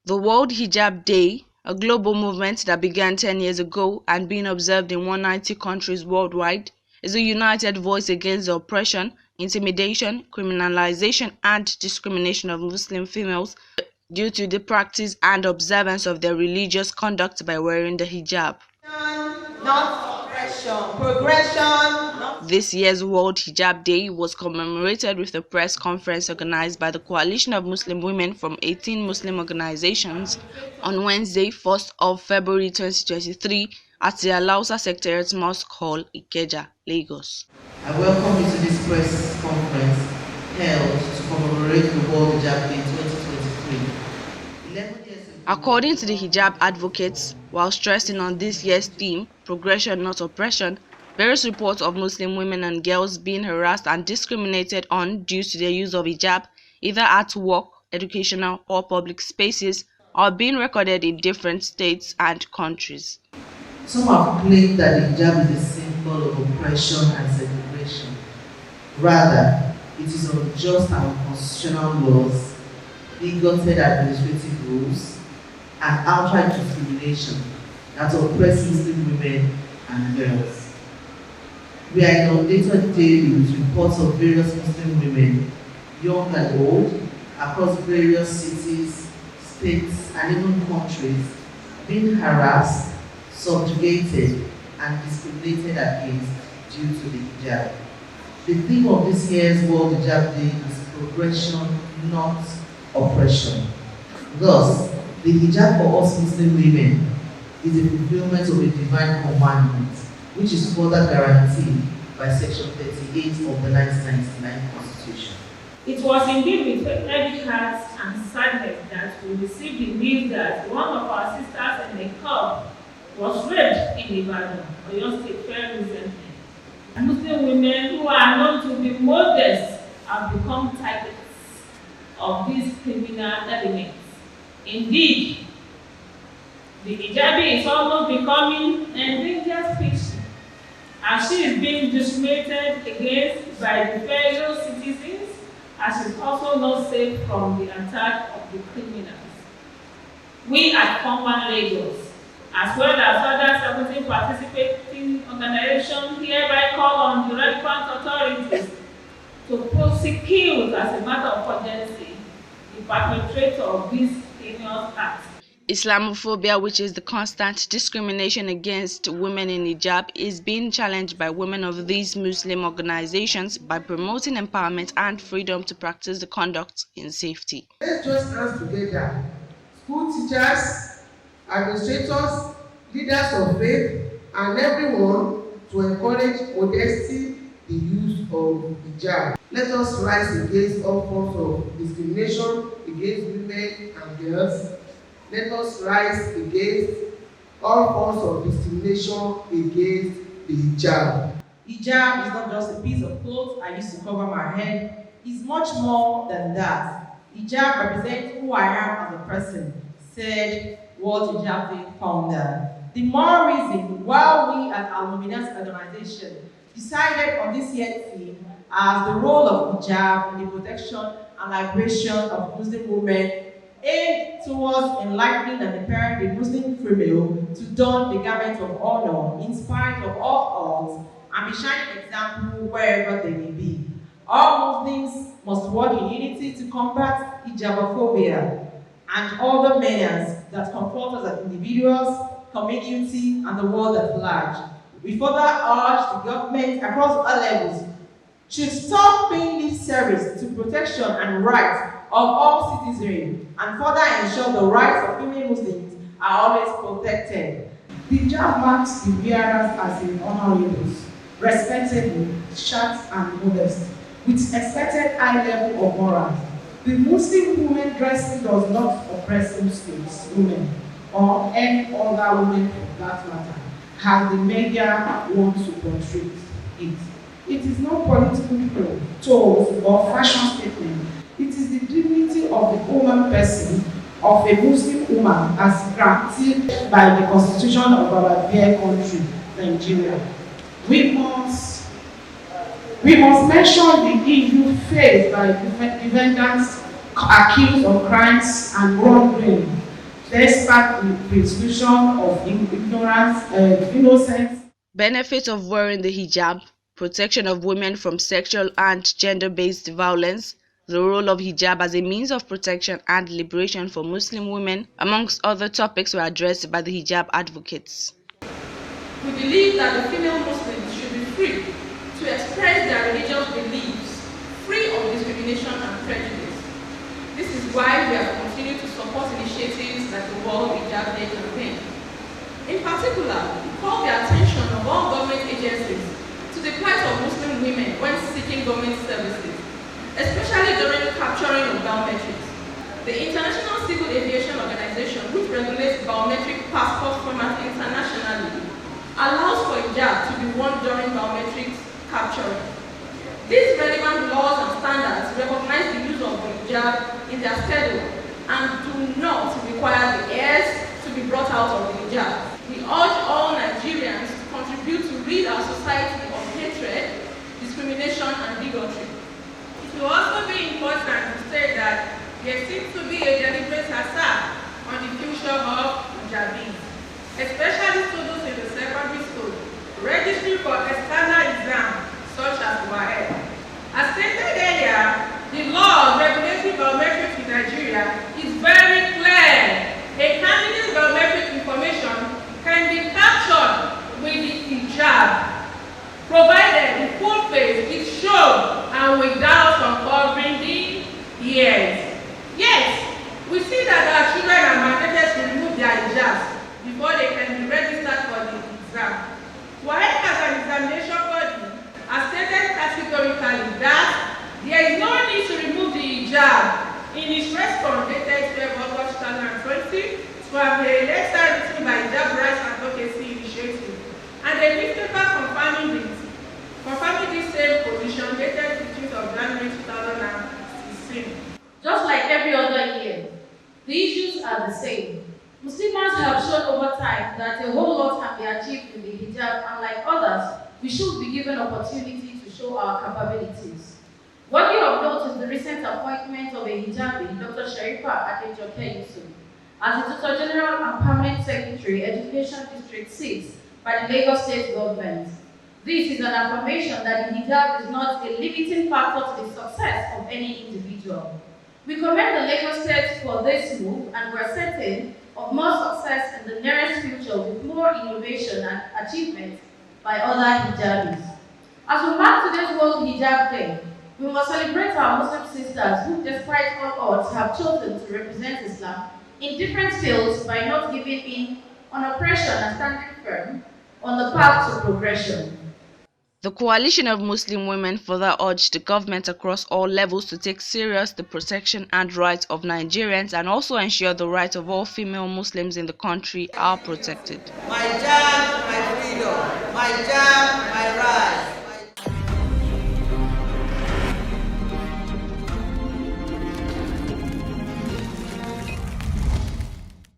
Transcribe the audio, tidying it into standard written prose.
The World Hijab Day, a global movement that began 10 years ago and being observed in 190 countries worldwide, is a united voice against the oppression, intimidation, criminalization, and discrimination of Muslim females due to the practice and observance of their religious conduct by wearing the hijab. Not oppression. Progression. This year's World Hijab Day was commemorated with a press conference organized by the Coalition of Muslim Women from 18 Muslim organizations on Wednesday, 1st of February 2023 at the Alausa Secretariat Mosque Hall, Ikeja, Lagos. I welcome you to this press conference held to commemorate the World Hijab Day 2023. According to the hijab advocates, while stressing on this year's theme, progression not oppression, various reports of Muslim women and girls being harassed and discriminated on due to their use of hijab, either at work, educational, or public spaces, are being recorded in different states and countries. Some have claimed that the hijab is a symbol of oppression and segregation. Rather, it is unjust and unconstitutional laws, bigoted administrative rules, and outright discrimination that oppress Muslim women and girls. We are inundated daily with reports of various Muslim women, young and old, across various cities, states, and even countries, being harassed, subjugated, and discriminated against due to the hijab. The theme of this year's World Hijab Day is progression, not oppression. Thus, the hijab for us Muslim women is a fulfillment of a divine commandment, which is further guaranteed by Section 38 of the 1999 Constitution. It was indeed with heavy hearts and sadness that we received the news that one of our sisters in the club was raped in Ibadan, Oyo State, very recently. Muslim women who are known to be modest have become targets of these criminal elements. Indeed, the hijabi is almost becoming an endangered species, as she is being discriminated against by the fellow citizens, as she is also not safe from the attack of the criminals. We at Common Lagos, as well as other 17 participating organizations, hereby call on the relevant authorities to prosecute as a matter of urgency the perpetrator of this heinous act. Islamophobia, which is the constant discrimination against women in hijab, is being challenged by women of these Muslim organizations by promoting empowerment and freedom to practice the conduct in safety. Let's join hands together, school teachers, administrators, leaders of faith, and everyone to encourage modesty, the use of hijab. Let us rise against all forms of discrimination against women and girls. Let us rise against all forms of discrimination against the hijab. Hijab is not just a piece of clothes I use to cover my head. It's much more than that. Hijab represents who I am as a person, said World Hijab Day founder. The more reason why we at our Luminous organization decided on this year's theme as the role of hijab in the protection and liberation of Muslim women, aimed towards enlightening and empowering the Muslim female to don the garment of honor in spite of all odds and be shining example wherever they may be. All Muslims must work in unity to combat hijabophobia and other menaces that confront us as individuals, community, and the world at large. We further urge the government across all levels should stop paying lip service to protection and rights of all citizens and further ensure the rights of female Muslims are always protected. The hijab marks the wearers as in honorable, respectable, chaste, and modest, with expected high level of morals. The Muslim woman dressing does not oppress Muslims, women, or any other women for that matter, as the media wants to portray it. It is not political tools or fashion statement. It is the dignity of the human person, of a Muslim woman, as granted by the Constitution of our dear country, Nigeria. We must mention the issue faced by defendants accused of crimes and wrongdoing, despite the prescription of innocence. Benefits of wearing the hijab: protection of women from sexual and gender-based violence, the role of hijab as a means of protection and liberation for Muslim women, amongst other topics were addressed by the hijab advocates. We believe that the female Muslims should be free to express their religious beliefs, free of discrimination and prejudice. This is why we have continued to support initiatives like the World Hijab Day campaign. In particular, we call the attention of all government agencies to the plight of Muslim women when seeking government services, especially during capturing of biometrics. The International Civil Aviation Organization, which regulates biometric passport format internationally, allows for hijab to be worn during biometrics capturing. These relevant laws and standards recognize the use of the hijab in their schedule and do not require the heirs to be brought out of the hijab. We urge all Nigerians to contribute to rid our society of hatred, discrimination, and bigotry. It will also be important to say that there seems to be a deliberate attack on the future of hijabis, especially students in the secondary school, registering for external exams such as WAEC. As stated earlier, the law regulating biometrics in Nigeria is very clear. A candidate's biometric information can be captured with the hijab, provided the full face is shown and without uncovering the ears. Yes, we see that our children are mandated to remove their hijabs before they can be registered for the exam. WAEC as an examination body has stated categorically that there is no need to remove the hijab in its response dated 12 August 2020 from a letter written by Hijab Rights Advocacy Initiative and a newspaper confirming this same position dated 15th of January 2016. Just like every other year, the issues are the same. Muslims have shown over time that a whole lot can be achieved with the hijab, and like others, we should be given opportunity to show our capabilities. Worthy of note is the recent appointment of a hijabi, Dr. Sharifa Adejoke Yusuf, as the Tutor General and Permanent Secretary, Education District 6 by the Lagos State Government. This is an affirmation that the hijab is not a limiting factor to the success of any individual. We commend the Lagos State for this move, and we're certain of more success in the nearest future with more innovation and achievement by other hijabis. As we mark today's World Hijab Day, we must celebrate our Muslim sisters who, despite all odds, have chosen to represent Islam in different fields by not giving in on oppression and standing firm on the path to progression. The coalition of Muslim women further urged the government across all levels to take serious the protection and rights of Nigerians and also ensure the rights of all female Muslims in the country are protected. My job, my freedom. My job.